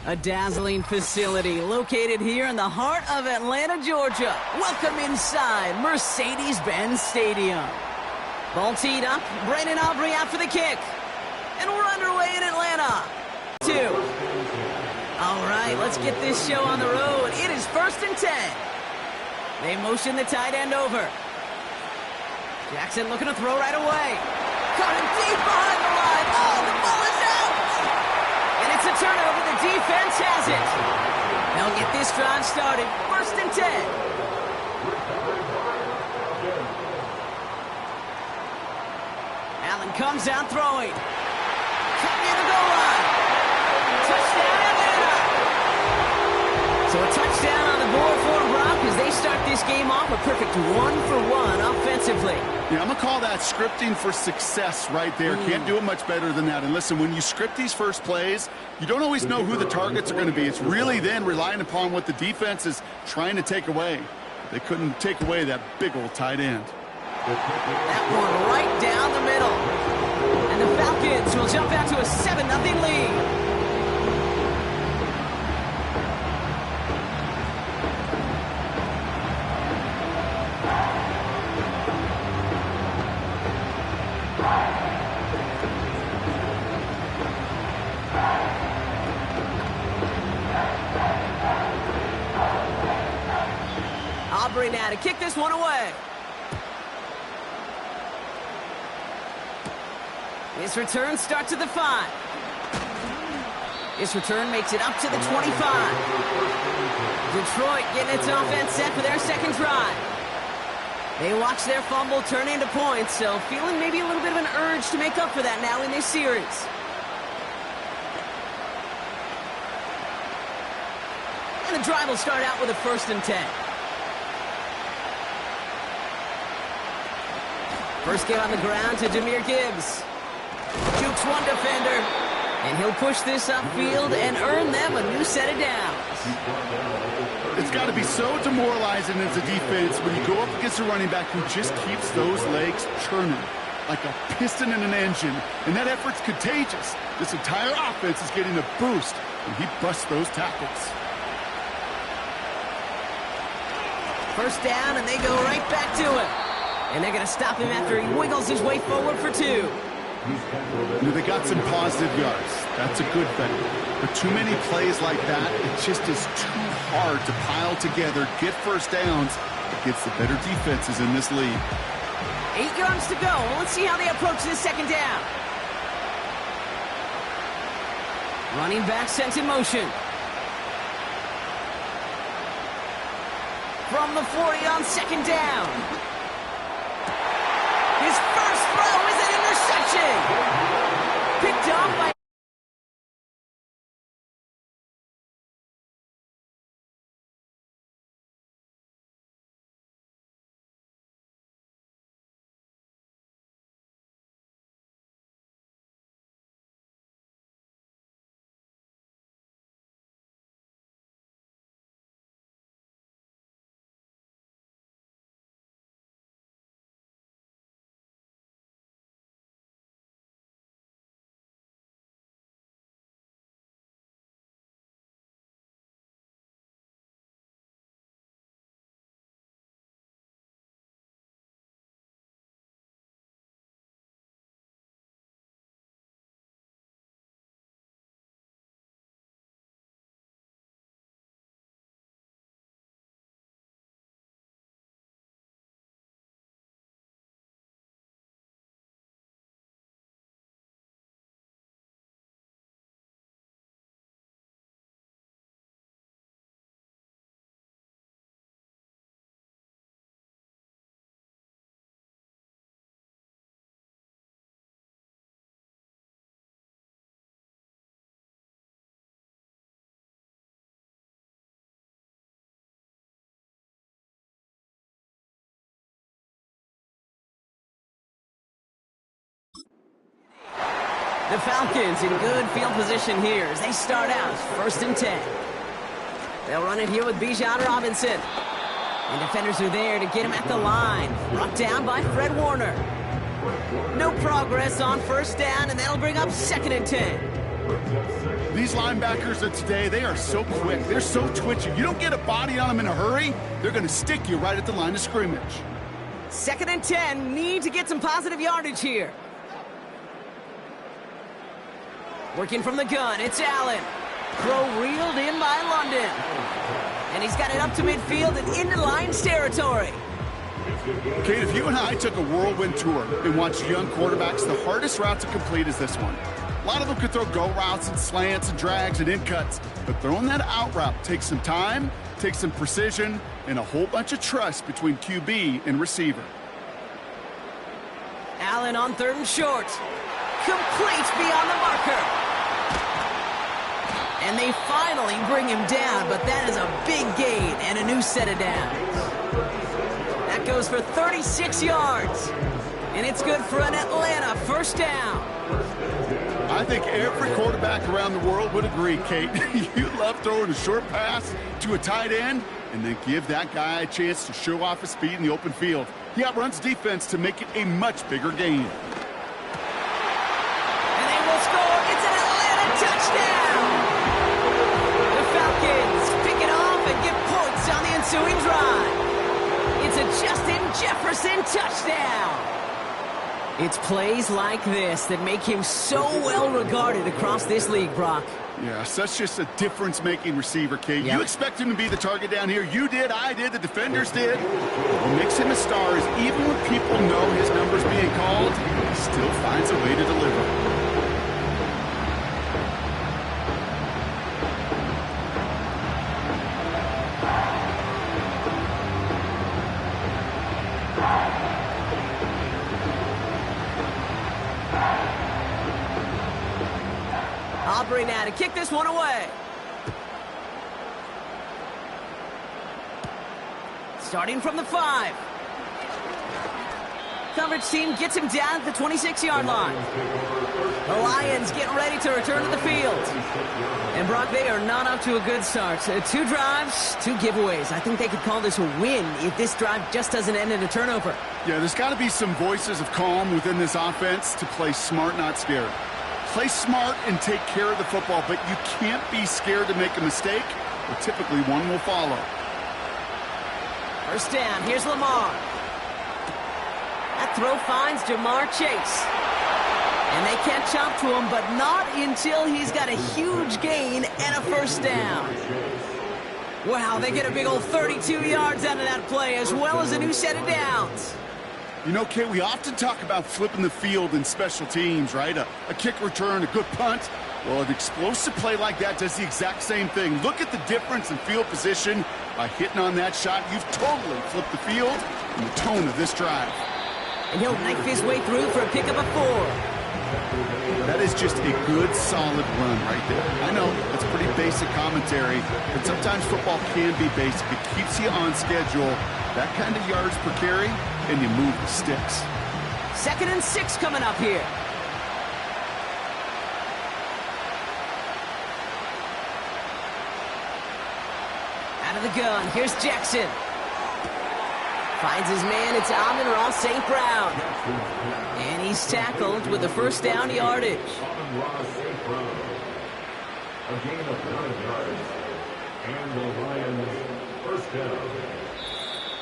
A dazzling facility located here in the heart of Atlanta, Georgia. Welcome inside Mercedes-Benz Stadium. Ball teed up, Brandon Aubrey out for the kick. And we're underway in Atlanta. 2. All right, let's get this show on the road. It is 1st and 10. They motion the tight end over. Jackson looking to throw right away. Caught him deep behind the line. Oh, the ball is out! And it's a turnover. The defense has it. They'll get this drive started. 1st and 10. Allen comes out throwing. Cut near the goal line. Touchdown, Atlanta. So a touchdown on the board for Brock as they start this game off a perfect 1-for-1 offensively. Yeah, I'm going to call that scripting for success right there. Can't do it much better than that. And listen, when you script these first plays, you don't always know who the targets are going to be. It's really then relying upon what the defense is trying to take away. They couldn't take away that big old tight end. That one right down the middle. And the Falcons will jump out to a 7-0 lead. Aubrey now to kick this one away. This return starts at the 5. This return makes it up to the 25. Detroit getting its offense set for their second drive. They watch their fumble turn into points, so feeling maybe a little bit of an urge to make up for that now in this series. And the drive will start out with a 1st and 10. First get on the ground to Jahmyr Gibbs. Jukes one defender, and he'll push this upfield and earn them a new set of downs. It's got to be so demoralizing as a defense when you go up against a running back who just keeps those legs churning like a piston in an engine, and that effort's contagious. This entire offense is getting a boost when he busts those tackles. First down, and they go right back to him. And they're going to stop him after he wiggles his way forward for 2. They got some positive yards. That's a good thing. But too many plays like that, it just is too hard to pile together, get first downs against the better defenses in this league. 8 yards to go. Let's see how they approach this second down. Running back sent in motion. From the 40 on second down. His first throw is an interception. Picked off by... The Falcons in good field position here as they start out 1st and 10. They'll run it here with Bijan Robinson. And defenders are there to get him at the line. Brought down by Fred Warner. No progress on first down, and that'll bring up 2nd and 10. These linebackers of today, they are so quick. They're so twitchy. You don't get a body on them in a hurry, they're going to stick you right at the line of scrimmage. 2nd and 10. Need to get some positive yardage here. Working from the gun, it's Allen. Throw reeled in by London. And he's got it up to midfield and into Lions territory. Kate, if you and I took a whirlwind tour and watched young quarterbacks, the hardest route to complete is this one. A lot of them could throw go routes and slants and drags and in cuts, but throwing that out route takes some time, takes some precision, and a whole bunch of trust between QB and receiver. Allen on 3rd and short. Complete beyond the marker. And they finally bring him down, but that is a big gain and a new set of downs. That goes for 36 yards. And it's good for an Atlanta first down. I think every quarterback around the world would agree, Kate. You love throwing a short pass to a tight end and then give that guy a chance to show off his speed in the open field. He outruns defense to make it a much bigger gain. And they will score. It's an Atlanta touchdown. The Falcons pick it off and get points on the ensuing drive. It's a Justin Jefferson touchdown. It's plays like this that make him so well regarded across this league, Brock. Yeah, such just a difference-making receiver, Kate. Yep. You expect him to be the target down here. You did, I did, the defenders did. What makes him a star is even when people know his number's being called, he still finds a way to deliver. Aubrey now to kick this one away. Starting from the 5. Coverage team gets him down at the 26-yard line. The Lions get ready to return to the field. And Brock, they are not up to a good start. 2 drives, 2 giveaways. I think they could call this a win if this drive just doesn't end in a turnover. Yeah, there's got to be some voices of calm within this offense to play smart, not scared. Play smart and take care of the football, but you can't be scared to make a mistake, or typically one will follow. First down, here's Lamar. That throw finds Jamar Chase. And they catch up to him, but not until he's got a huge gain and a first down. Wow, they get a big old 32 yards out of that play, as well as a new set of downs. You know, Kate, we often talk about flipping the field in special teams, right? A kick return, a good punt. Well, an explosive play like that does the exact same thing. Look at the difference in field position. By hitting on that shot, you've totally flipped the field and the tone of this drive. And he'll knife his way through for a pickup of 4. That is just a good, solid run right there. I know, that's pretty basic commentary, but sometimes football can be basic. It keeps you on schedule. That kind of yards per carry, and you move the sticks. 2nd and 6 coming up here. Out of the gun, here's Jackson. Finds his man, it's Amon-Ra St. Brown. And he's tackled with the first down yardage. Amon-Ra St. Brown. A gain of 9 yards. And the Lions first down.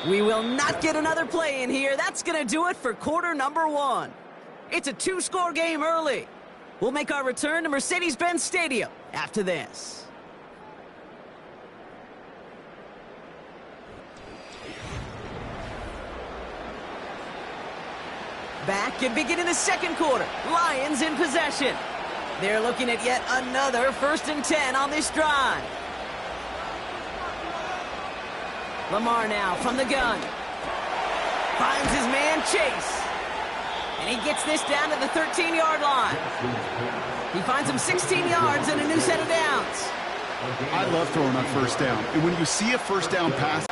We will not get another play in here. That's going to do it for quarter number 1. It's a 2-score game early. We'll make our return to Mercedes-Benz Stadium after this. Back and beginning the second quarter. Lions in possession. They're looking at yet another 1st and 10 on this drive. Lamar now from the gun. Finds his man Chase. And he gets this down to the 13-yard line. He finds him 16 yards and a new set of downs. I love throwing on first down. And when you see a first down pass,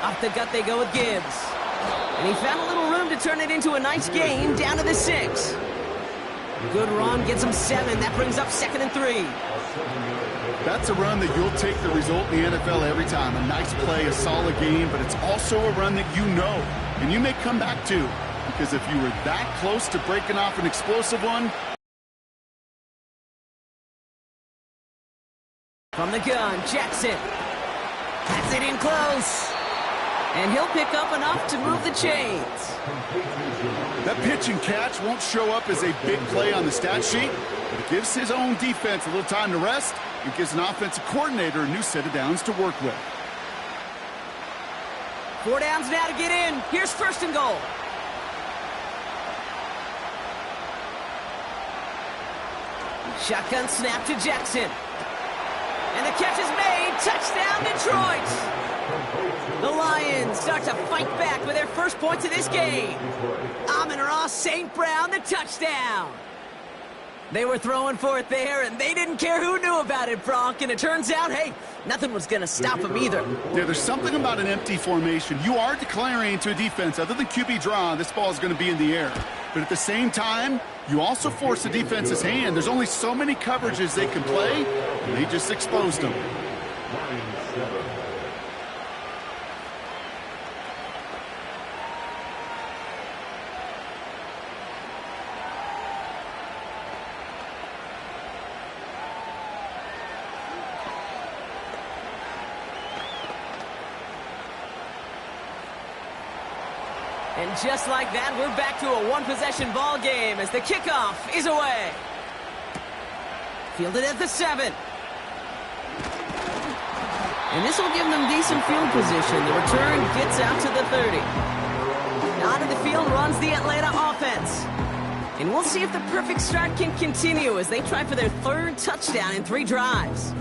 off the gut they go with Gibbs. And he found a little room to turn it into a nice gain down to the 6. Good run, gets him 7. That brings up 2nd and 3. That's a run that you'll take the result in the NFL every time. A nice play, a solid game, but it's also a run that you know, and you may come back to, because if you were that close to breaking off an explosive one. From the gun, Jackson has it in close, and he'll pick up enough to move the chains. That pitch and catch won't show up as a big play on the stat sheet, but it gives his own defense a little time to rest. It gives an offensive coordinator a new set of downs to work with. 4 downs now to get in. Here's 1st and goal. Shotgun snap to Jackson. And the catch is made. Touchdown, Detroit. The Lions start to fight back with their first points of this game. Amon-Ra St. Brown, the touchdown. They were throwing for it there, and they didn't care who knew about it, Bronk. And it turns out, hey, nothing was going to stop them either. Yeah, there's something about an empty formation. You are declaring to a defense, other than QB draw, this ball is going to be in the air. But at the same time, you also force the defense's hand. There's only so many coverages they can play, and they just exposed them. And just like that, we're back to a one-possession ball game as the kickoff is away. Fielded at the 7. And this will give them decent field position. The return gets out to the 30. Out of the field runs the Atlanta offense. And we'll see if the perfect start can continue as they try for their 3rd touchdown in 3 drives.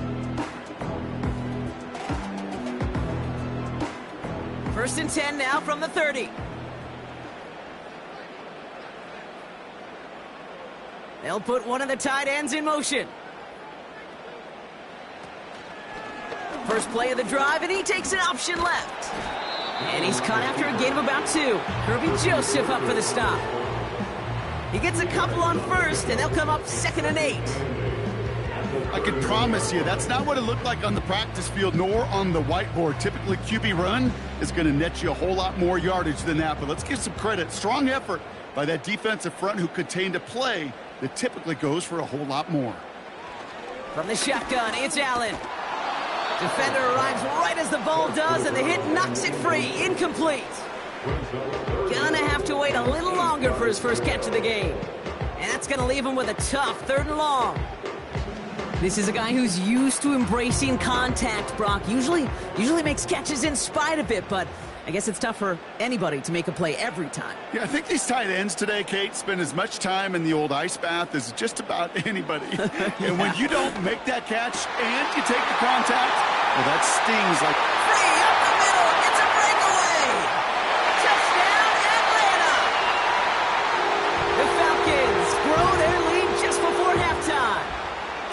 1st and 10 now from the 30. They'll put one of the tight ends in motion. First play of the drive, and he takes an option left. And he's caught after a gain of about 2. Kirby Joseph up for the stop. He gets a couple on 1st, and they'll come up 2nd and 8. I can promise you, that's not what it looked like on the practice field, nor on the whiteboard. Typically, QB run is going to net you a whole lot more yardage than that. But let's give some credit. Strong effort by that defensive front who contained a play that typically goes for a whole lot more. From the shotgun, it's Allen. Defender arrives right as the ball does, and the hit knocks it free. Incomplete. Gonna have to wait a little longer for his first catch of the game. And that's gonna leave him with a tough 3rd and long. This is a guy who's used to embracing contact, Brock. Usually makes catches in spite of it, but I guess it's tough for anybody to make a play every time. Yeah, I think these tight ends today, Kate, spend as much time in the old ice bath as just about anybody. And when you don't make that catch and you take the contact, well, that stings like... Free up the middle. It's a breakaway. Touchdown, Atlanta. The Falcons grow their lead just before halftime.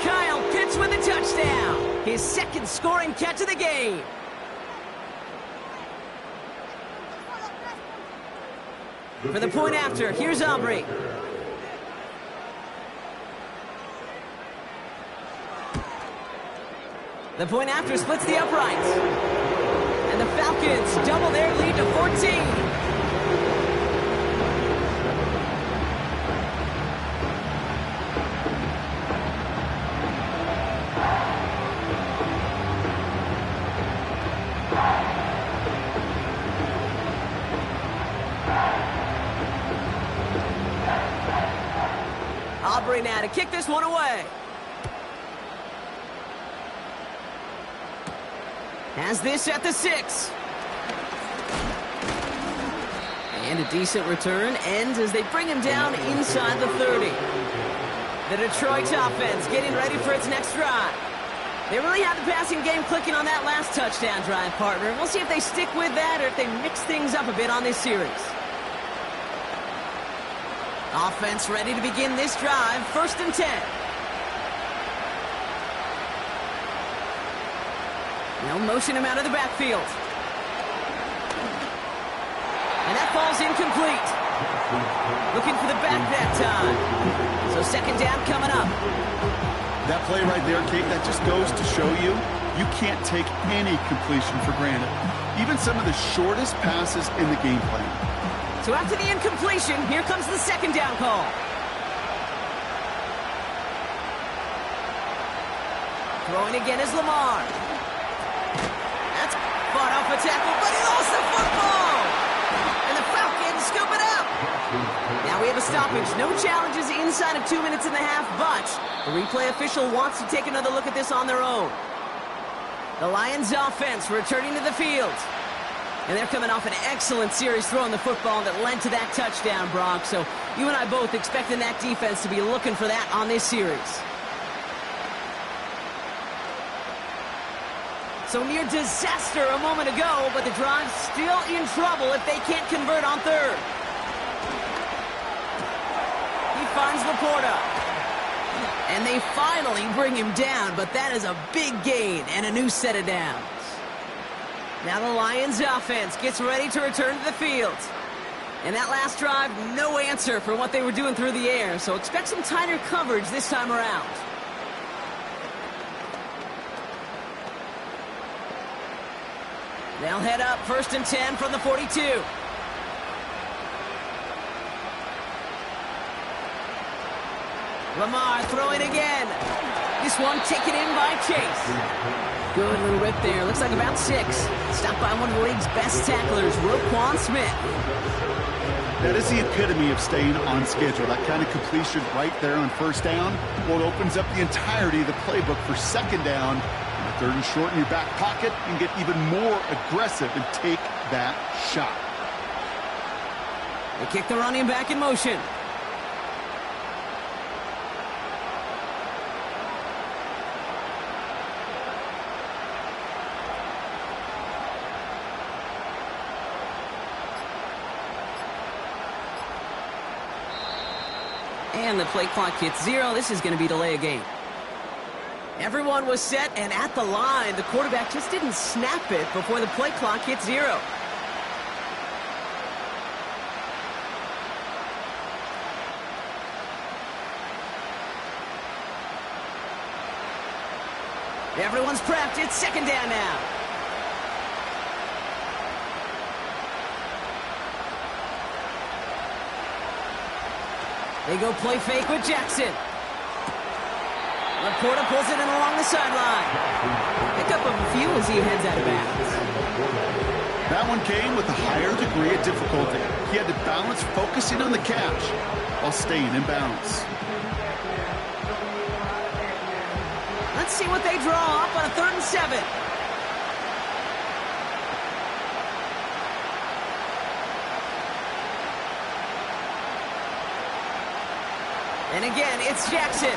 Kyle Pitts with a touchdown. His 2nd scoring catch of the game. For the point after, here's Aubrey. The point after splits the uprights. And the Falcons double their lead to 14. Aubrey now to kick this one away. Has this at the 6. And a decent return ends as they bring him down inside the 30. The Detroit offense getting ready for its next drive. They really had the passing game clicking on that last touchdown drive, partner. We'll see if they stick with that or if they mix things up a bit on this series. Offense ready to begin this drive. 1st and 10. They'll motion him out of the backfield. And that ball's incomplete. Looking for the back that time. So second down coming up. That play right there, Kate, that just goes to show you, you can't take any completion for granted. Even some of the shortest passes in the game plan. So after the incompletion, here comes the second down call. Throwing again is Lamar. That's fought off a tackle, but he lost the football. And the Falcons scoop it up. Now we have a stoppage. No challenges inside of 2 minutes and a half, but the replay official wants to take another look at this on their own. The Lions offense returning to the field. And they're coming off an excellent series throwing the football that led to that touchdown, Brock. So you and I both expecting that defense to be looking for that on this series. So near disaster a moment ago, but the drive's still in trouble if they can't convert on third. He finds Laporta. And they finally bring him down, but that is a big gain and a new set of downs. Now the Lions offense gets ready to return to the field. And that last drive, no answer for what they were doing through the air, so expect some tighter coverage this time around. They'll head up 1st and 10 from the 42. Lamar throwing again. This one taken in by Chase. Good little rip there. Looks like about 6. Stopped by one of the league's best tacklers, Roquan Smith. That is the epitome of staying on schedule. That kind of completion right there on first down. Well, it opens up the entirety of the playbook for second down. Third and short in your back pocket, and get even more aggressive and take that shot. They kick the running back in motion. And the play clock hits 0. This is going to be delay a game. Everyone was set and at the line. The quarterback just didn't snap it before the play clock hit 0. Everyone's prepped. It's second down now. They go play fake with Jackson. Laporta pulls it in along the sideline. Pick up a few as he heads out of bounds. That one came with a higher degree of difficulty. He had to balance focusing on the catch while staying in bounds. Let's see what they draw up on a 3rd and 7. And again, it's Jackson.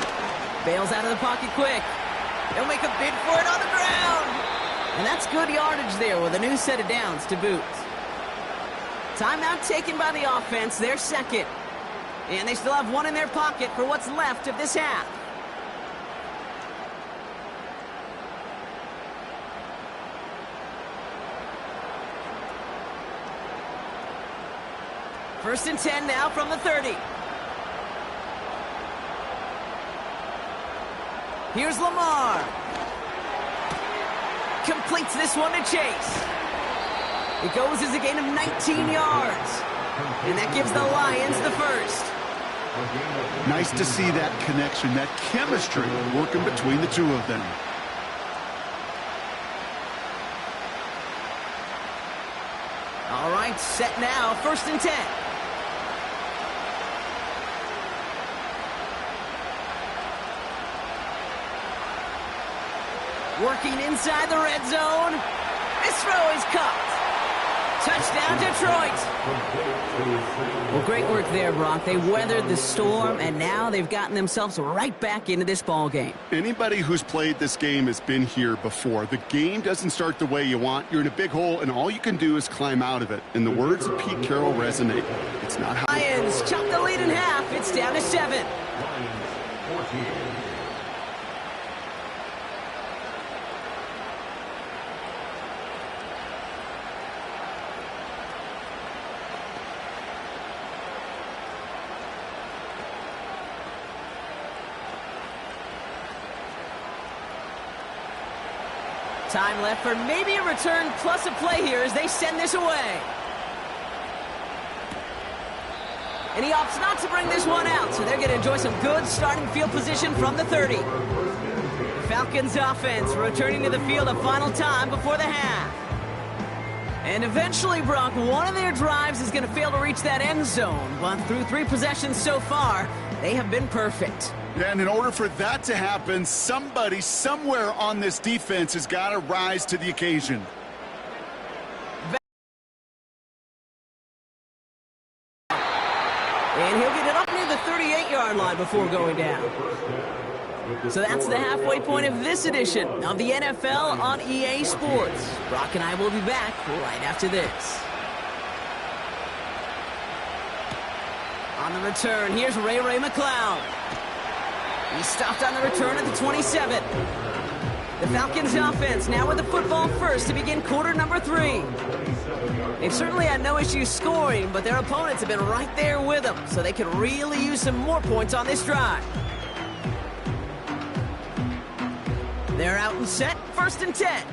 Bails out of the pocket quick. They'll make a bid for it on the ground. And that's good yardage there with a new set of downs to boot. Timeout taken by the offense, their second. And they still have one in their pocket for what's left of this half. First and 10 now from the 30. Here's Lamar. Completes this one to Chase. It goes as a gain of 19 yards. And that gives the Lions the first. Nice to see that connection, that chemistry working between the two of them. All right, set now, 1st and 10. Working inside the red zone. This throw is caught. Touchdown, Detroit. Well, great work there, Brock. They weathered the storm, and now they've gotten themselves right back into this ball game. Anybody who's played this game has been here before. The game doesn't start the way you want. You're in a big hole, and all you can do is climb out of it. And the words of Pete Carroll resonate. It's not how... Lions chop the lead in half. It's down to 7. Lions 14. Time left for maybe a return plus a play here as they send this away. And he opts not to bring this one out, so they're going to enjoy some good starting field position from the 30. Falcons offense returning to the field a final time before the half. And eventually, Brock, one of their drives is going to fail to reach that end zone, but through 3 possessions so far, they have been perfect. Yeah, and in order for that to happen, somebody somewhere on this defense has got to rise to the occasion. And he'll get it up near the 38-yard line before going down. So that's the halfway point of this edition of the NFL on EA Sports. Brock and I will be back right after this. On the return, here's Ray McCloud. He's stopped on the return at the 27. The Falcons offense now with the football first to begin quarter number 3. They've certainly had no issues scoring, but their opponents have been right there with them, so they could really use some more points on this drive. They're out and set, 1st and 10.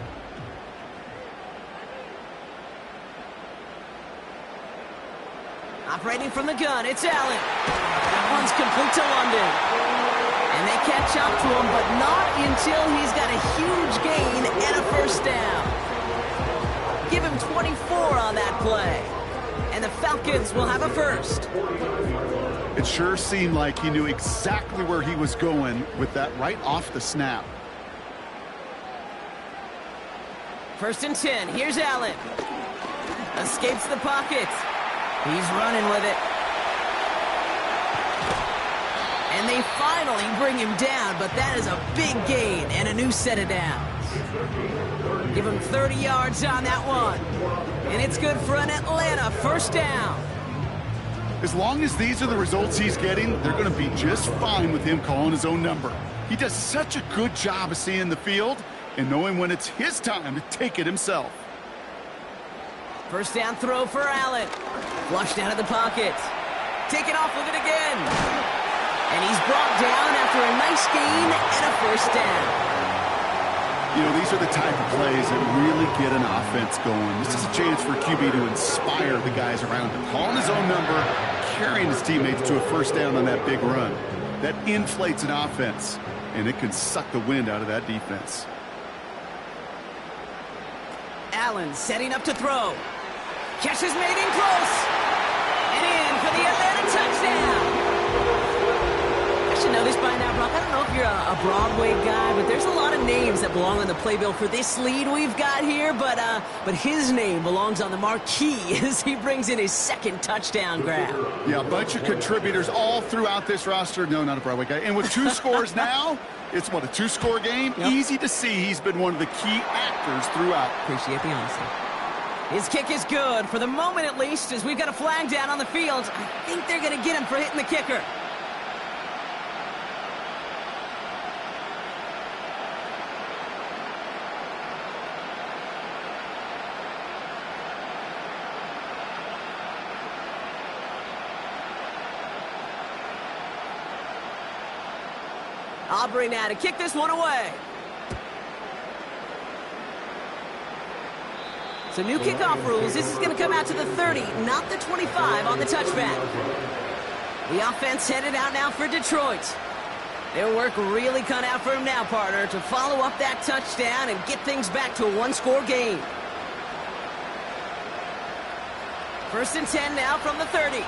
Operating from the gun, it's Allen. That one's complete to London. And they catch up to him, but not until he's got a huge gain and a 1st down. Give him 24 on that play. And the Falcons will have a 1st. It sure seemed like he knew exactly where he was going with that right off the snap. 1st and 10. Here's Allen. Escapes the pocket. He's running with it. And they finally bring him down, but that is a big gain and a new set of downs. Give him 30 yards on that one. And it's good for an Atlanta 1st down. As long as these are the results he's getting, they're going to be just fine with him calling his own number. He does such a good job of seeing the field and knowing when it's his time to take it himself. 1st down throw for Allen. Flushed out of the pocket. Taken off with it again. And he's brought down after a nice gain and a 1st down. You know, these are the type of plays that really get an offense going. This is a chance for QB to inspire the guys around him. Calling his own number, carrying his teammates to a 1st down on that big run. That inflates an offense, and it can suck the wind out of that defense. Allen setting up to throw. Catch is made in close. And in for the Atlanta touchdown. I should know this by now, Brock. I don't know if you're a Broadway guy, but there's a lot of names that belong on the playbill for this lead we've got here, but his name belongs on the marquee as he brings in his 2nd touchdown grab. Yeah, a bunch of contributors all throughout this roster. No, not a Broadway guy. And with 2 scores now, it's what, a 2-score game? Yep. Easy to see he's been one of the key actors throughout. Appreciate the honesty. His kick is good, for the moment at least, as we've got a flag down on the field. I think they're going to get him for hitting the kicker. Aubrey now to kick this one away. So new kickoff rules. This is going to come out to the 30, not the 25 on the touchback. The offense headed out now for Detroit. Their work really cut out for him now, partner, to follow up that touchdown and get things back to a 1-score game. 1st and 10 now from the 30.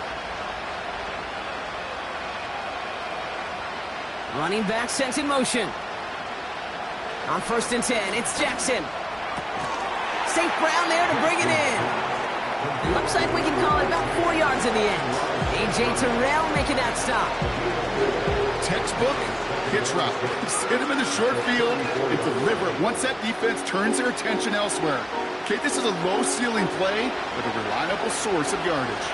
Running back sent in motion. On 1st and 10, it's Jackson. St. Brown there to bring it in. It looks like we can call it about 4 yards in the end. A.J. Terrell making that stop. Textbook hitch route. Just hit him in the short field and deliver it once that defense turns their attention elsewhere. Okay, this is a low-ceiling play, but a reliable source of yardage.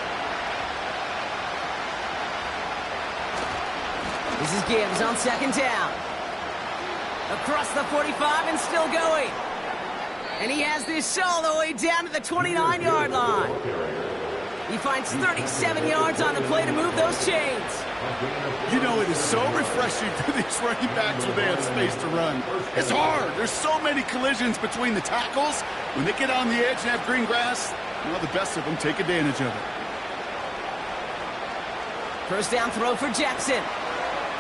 This is Gibbs on 2nd down. Across the 45 and still going. And he has this all the way down to the 29-yard line. He finds 37 yards on the play to move those chains. You know, it is so refreshing for these running backs when they have space to run. It's hard. There's so many collisions between the tackles. When they get on the edge and have green grass, well, the best of them take advantage of it. First down throw for Jackson.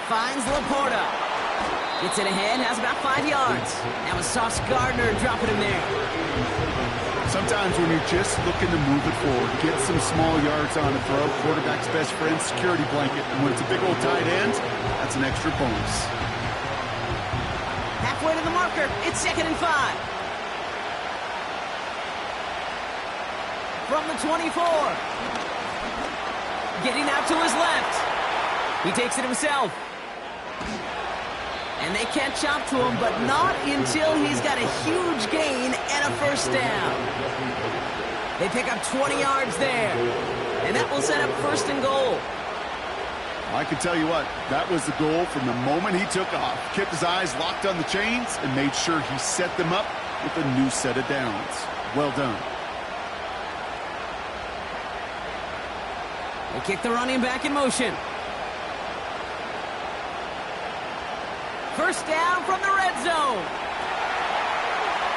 Finds Laporta. Gets it ahead, has about 5 yards. That was Sauce Gardner dropping him there. Sometimes when you're just looking to move it forward, get some small yards on a throw, quarterback's best friend, security blanket. And when it's a big old tight end, that's an extra bonus. Halfway to the marker, it's 2nd and 5. From the 24. Getting out to his left. He takes it himself. And they catch up to him, but not until he's got a huge gain and a first down. They pick up 20 yards there. And that will set up 1st and goal. I can tell you what, that was the goal from the moment he took off. Kept his eyes locked on the chains and made sure he set them up with a new set of downs. Well done. They kick the running back in motion. First down from the red zone.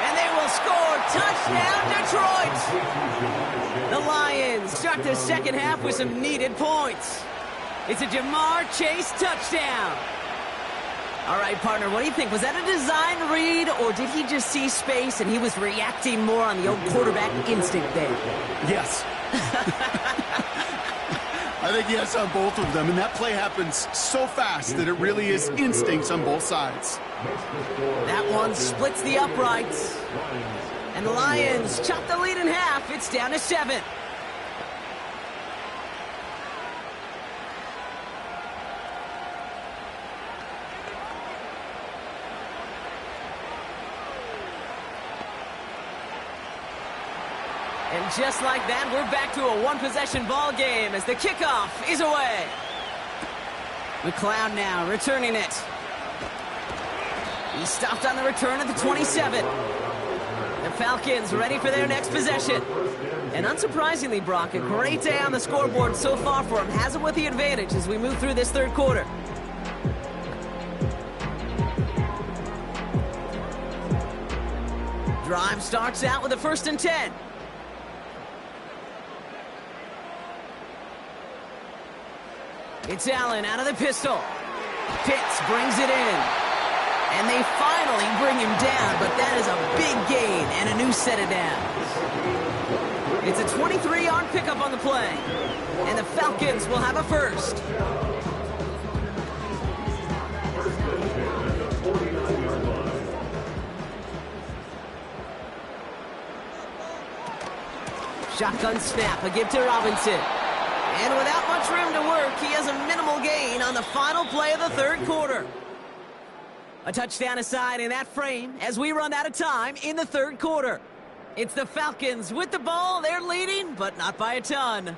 And they will score. Touchdown, Detroit. The Lions start the second half with some needed points. It's a Jamar Chase touchdown. All right, partner, what do you think? Was that a design read, or did he just see space and he was reacting more on the old quarterback instinct there? Yes. I think yes on both of them, and that play happens so fast that it really is instincts on both sides. That one splits the uprights. And the Lions chop the lead in half. It's down to 7. And just like that, we're back to a one-possession ball game as the kickoff is away. McLeod now returning it. He stopped on the return at the 27. The Falcons ready for their next possession. And unsurprisingly, Brock, a great day on the scoreboard so far for him. Has it with the advantage as we move through this third quarter. Drive starts out with a 1st and 10. It's Allen out of the pistol. Pitts brings it in. And they finally bring him down, but that is a big gain and a new set of downs. It's a 23-yard pickup on the play. And the Falcons will have a first. Shotgun snap, a give to Robinson. And without much room to work, he has a minimal gain on the final play of the third quarter. A touchdown aside in that frame as we run out of time in the third quarter. It's the Falcons with the ball. They're leading, but not by a ton.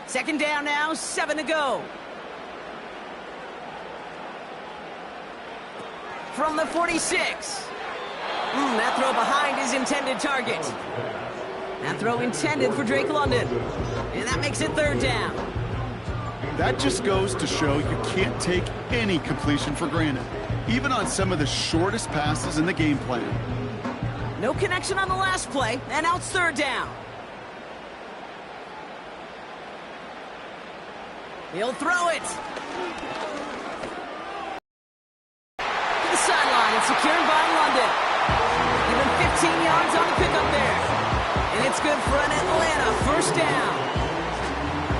Second down now, 7 to go. From the 46. That throw behind his intended target. That throw intended for Drake London. And that makes it 3rd down. That just goes to show you can't take any completion for granted, even on some of the shortest passes in the game plan. No connection on the last play, and now it's 3rd down. He'll throw it. To the sideline, and secured by London. Even 15 yards on the pickup there. And it's good for an Atlanta first down.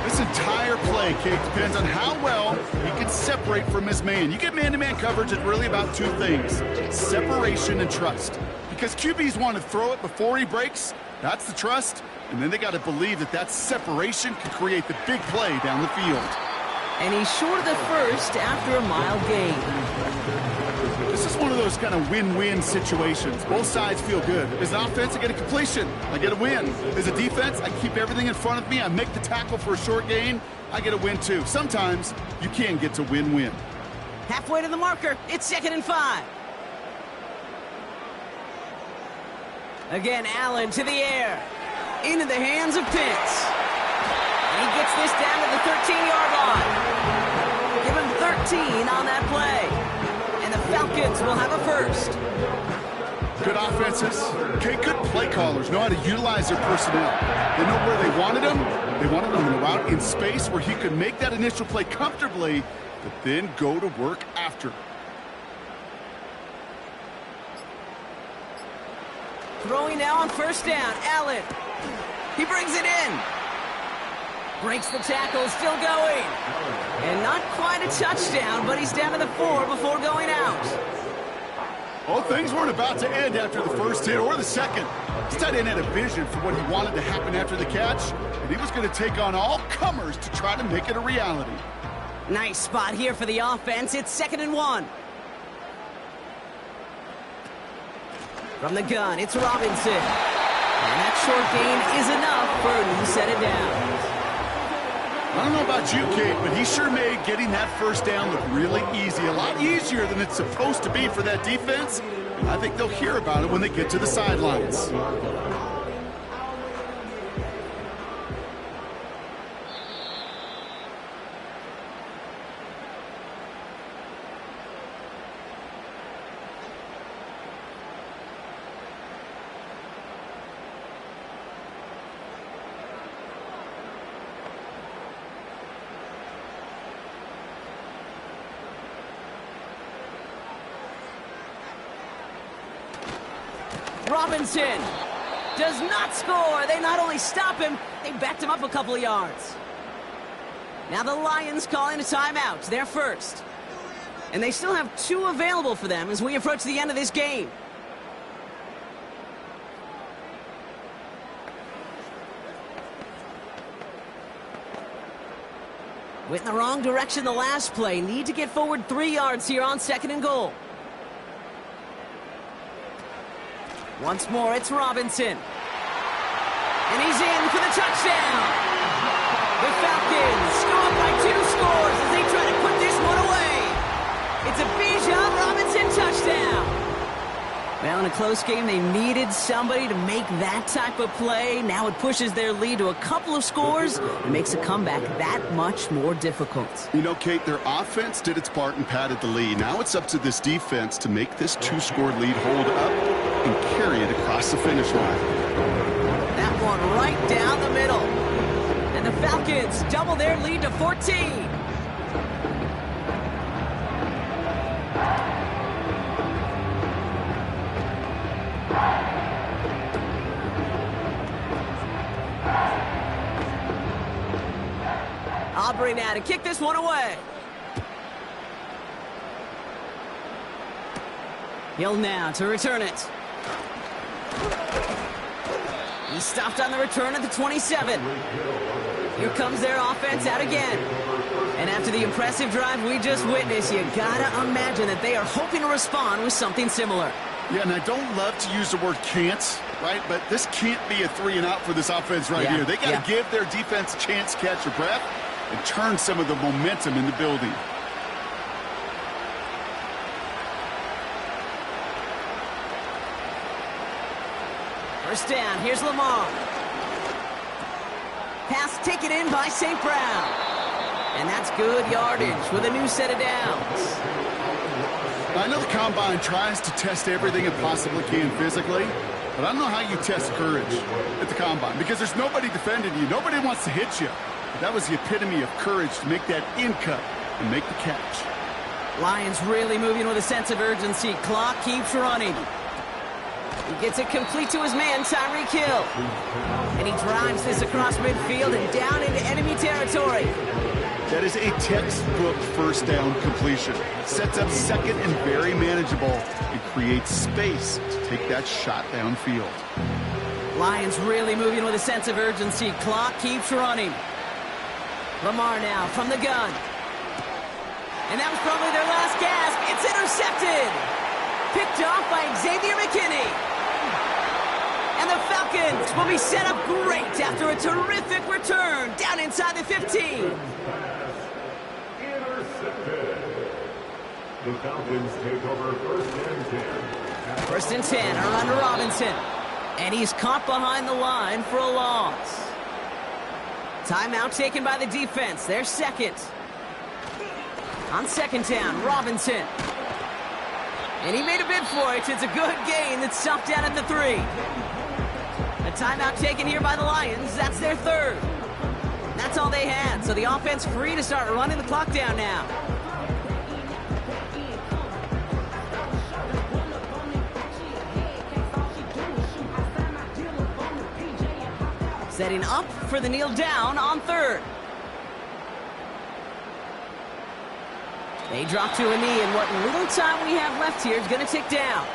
This entire play, Kate, depends on how well he can separate from his man. You get man-to-man coverage, it's really about 2 things: separation and trust. Because QBs want to throw it before he breaks. That's the trust. And then they got to believe that that separation can create the big play down the field. And he's short of the first after a mile gain. This is one of those kind of win-win situations. Both sides feel good. As an offense, I get a completion. I get a win. As a defense, I keep everything in front of me. I make the tackle for a short gain. I get a win, too. Sometimes you can get to win-win. Halfway to the marker. It's 2nd and 5. Again, Allen to the air. Into the hands of Pitts. And he gets this down to the 13-yard line. Give him 13 on that play. And the Falcons will have a first. Good offenses. Okay, good play callers know how to utilize their personnel. They know where they wanted him. They wanted him in a route in space where he could make that initial play comfortably, but then go to work after. Throwing now on 1st down. Allen. He brings it in. Breaks the tackle, still going. And not quite a touchdown, but he's down to the 4 before going out. Well, things weren't about to end after the first hit or the second. This tight end had a vision for what he wanted to happen after the catch, and he was going to take on all comers to try to make it a reality. Nice spot here for the offense. It's 2nd and 1. From the gun, it's Robinson. And that short gain is enough for a new set of downs. I don't know about you, Kate, but he sure made getting that first down look really easy. A lot easier than it's supposed to be for that defense. And I think they'll hear about it when they get to the sidelines. Robinson does not score. They not only stop him, they backed him up a couple of yards. Now the Lions calling a timeout. They're first. And they still have 2 available for them as we approach the end of this game. Went in the wrong direction the last play. Need to get forward 3 yards here on 2nd and goal. Once more, it's Robinson. And he's in for the touchdown. The Falcons go up by 2 scores as they try to put this one away. It's a Bijan Robinson touchdown. Well, in a close game, they needed somebody to make that type of play. Now it pushes their lead to a couple of scores and makes a comeback that much more difficult. You know, Kate, their offense did its part and padded the lead. Now it's up to this defense to make this 2-score lead hold up and carry it across the finish line. That one right down the middle. And the Falcons double their lead to 14. Aubrey now to kick this one away. Hill now to return it. He stopped on the return at the 27. Here comes their offense out again. And after the impressive drive we just witnessed, you gotta imagine that they are hoping to respond with something similar. Yeah, and I don't love to use the word can't, right? But this can't be a 3-and-out for this offense right here. They got to give their defense a chance to catch their breath and turn some of the momentum in the building. First down, here's Lamar. Pass taken in by St. Brown. And that's good yardage with a new set of downs. I know the Combine tries to test everything it possibly can physically, but I don't know how you test courage at the Combine because there's nobody defending you. Nobody wants to hit you. But that was the epitome of courage to make that in cut and make the catch. Lions really moving with a sense of urgency. Clock keeps running. He gets it complete to his man, Tyreek Hill. And he drives this across midfield and down into enemy territory. That is a textbook first down completion. Sets up second and very manageable and creates space to take that shot downfield. Lions really moving with a sense of urgency. Clock keeps running. Lamar now from the gun. And that was probably their last gasp. It's intercepted. Picked off by Xavier McKinney. And the Falcons will be set up great after a terrific return down inside the 15. The Falcons take over first and 10. First and 10, around to Robinson. And he's caught behind the line for a loss. Timeout taken by the defense. Their second. On second down, Robinson. And he made a bid for it. It's a good gain that's stopped down at the 3. A timeout taken here by the Lions. That's their third. That's all they had. So the offense free to start running the clock down now. Setting up for the kneel down on third. They drop to a knee, and what little time we have left here is going to tick down.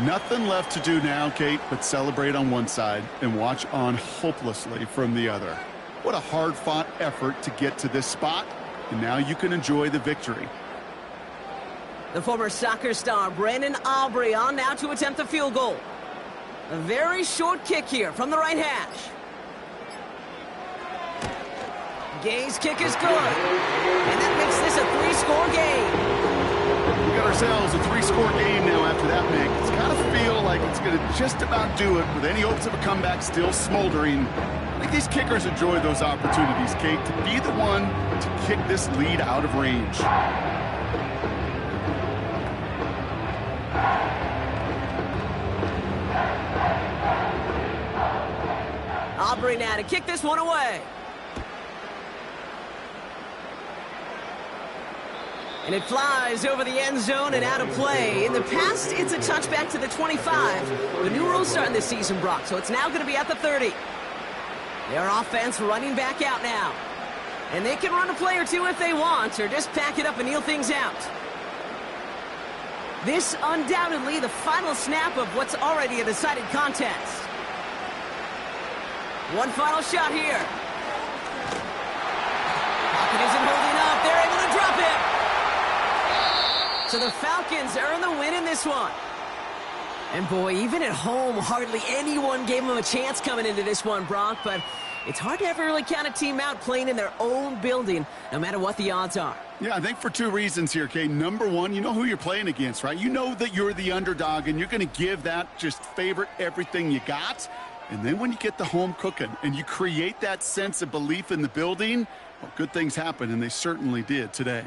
Nothing left to do now, Kate, but celebrate on one side and watch on hopelessly from the other. What a hard-fought effort to get to this spot, and now you can enjoy the victory. The former soccer star Brandon Aubrey on now to attempt the field goal. A very short kick here from the right hash. Gay's kick is good, and that makes this a 3-score game. We got ourselves a 3-score game now after that make. It's got to feel like it's going to just about do it with any hopes of a comeback still smoldering. I think these kickers enjoy those opportunities, Kate, to be the one to kick this lead out of range. Aubrey now to kick this one away. And it flies over the end zone and out of play. In the past, it's a touchback to the 25. The new rules starting this season, Brock, so it's now going to be at the 30. Their offense running back out now. And they can run a play or two if they want, or just pack it up and kneel things out. This undoubtedly the final snap of what's already a decided contest. One final shot here. Pocket isn't holding up. They're able to drop it. So the Falcons earn the win in this one. And boy, even at home, hardly anyone gave them a chance coming into this one, Brock. But it's hard to ever really count a team out playing in their own building, no matter what the odds are. Yeah, I think for two reasons here, Kate. Number one, you know who you're playing against, right? You know that you're the underdog, and you're going to give that just favorite everything you got. And then when you get the home cooking and you create that sense of belief in the building, well, good things happen, and they certainly did today.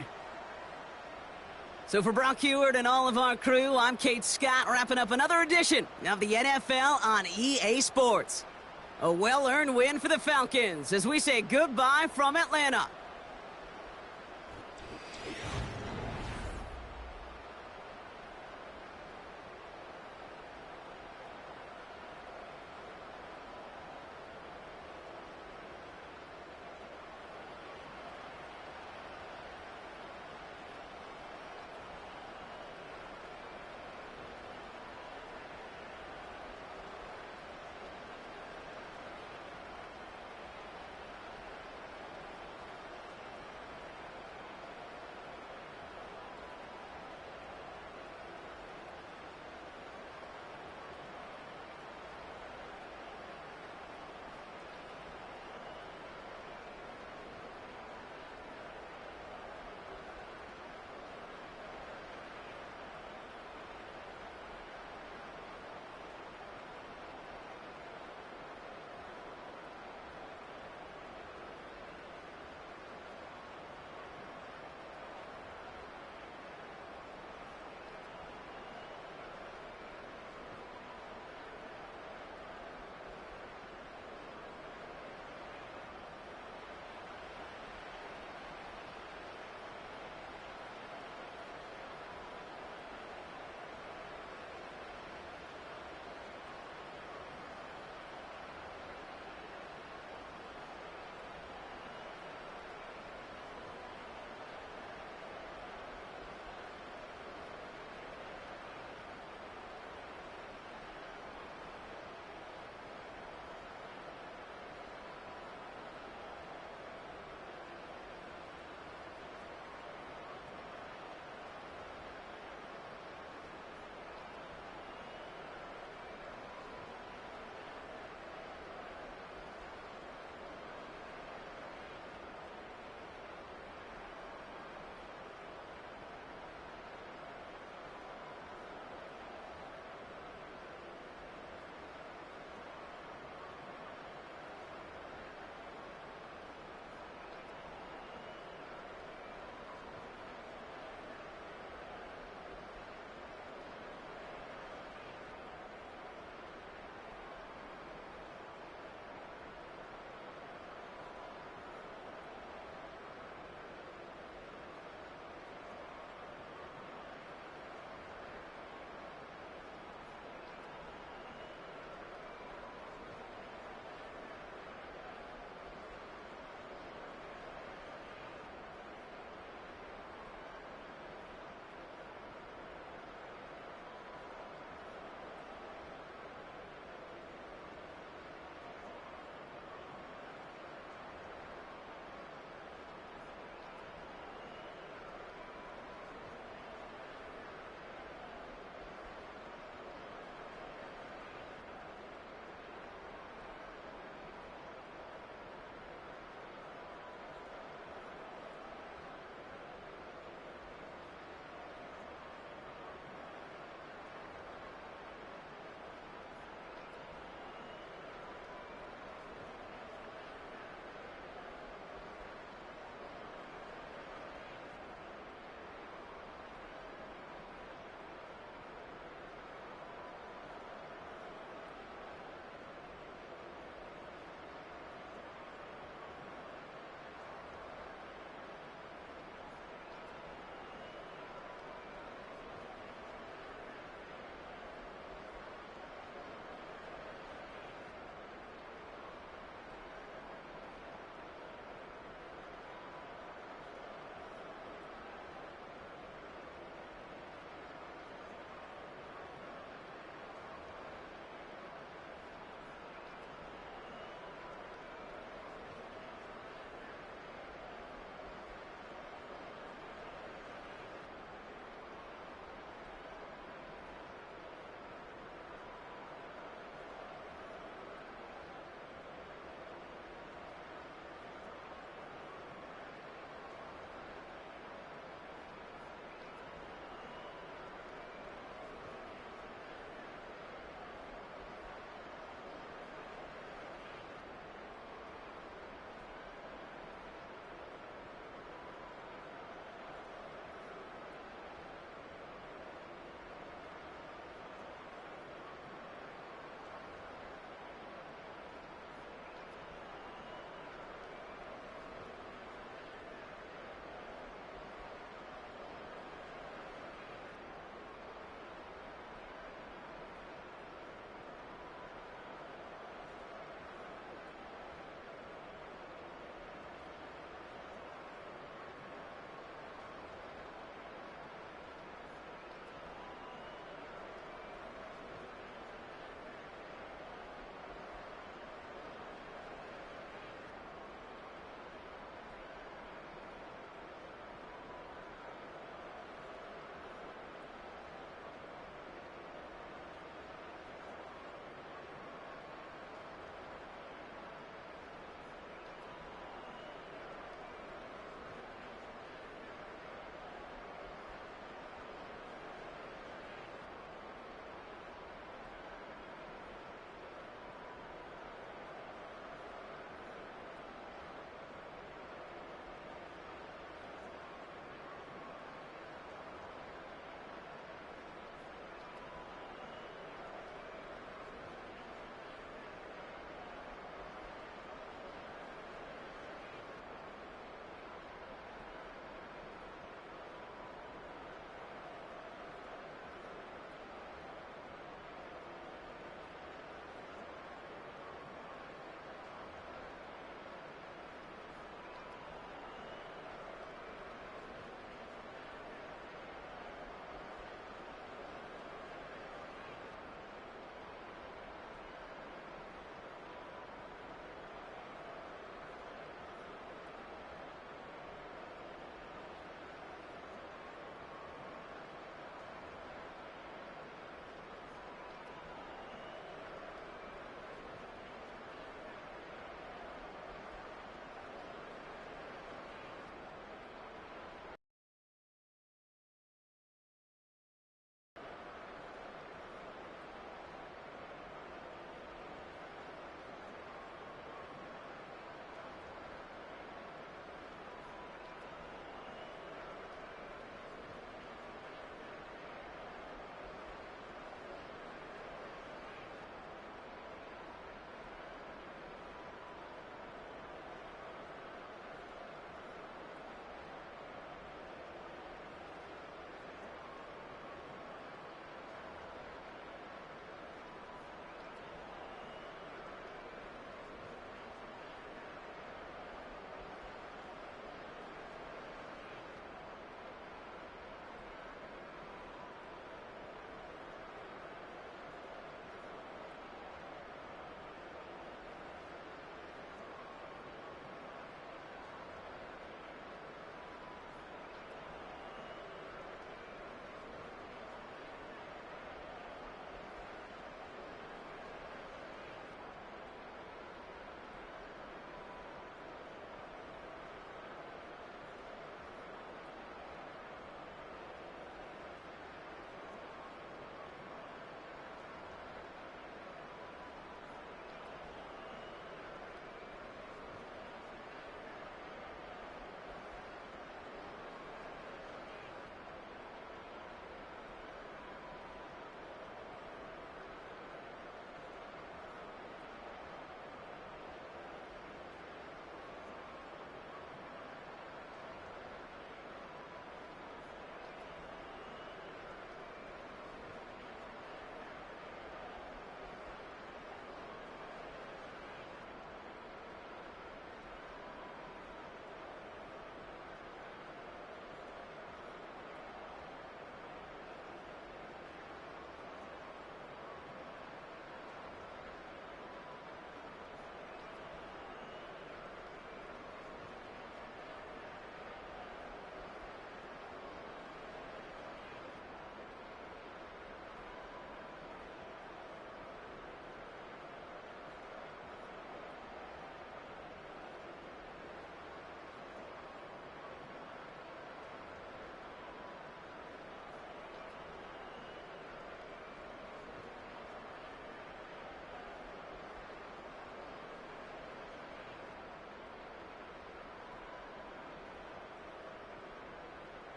So for Brock Heward and all of our crew, I'm Kate Scott, wrapping up another edition of the NFL on EA Sports. A well-earned win for the Falcons as we say goodbye from Atlanta.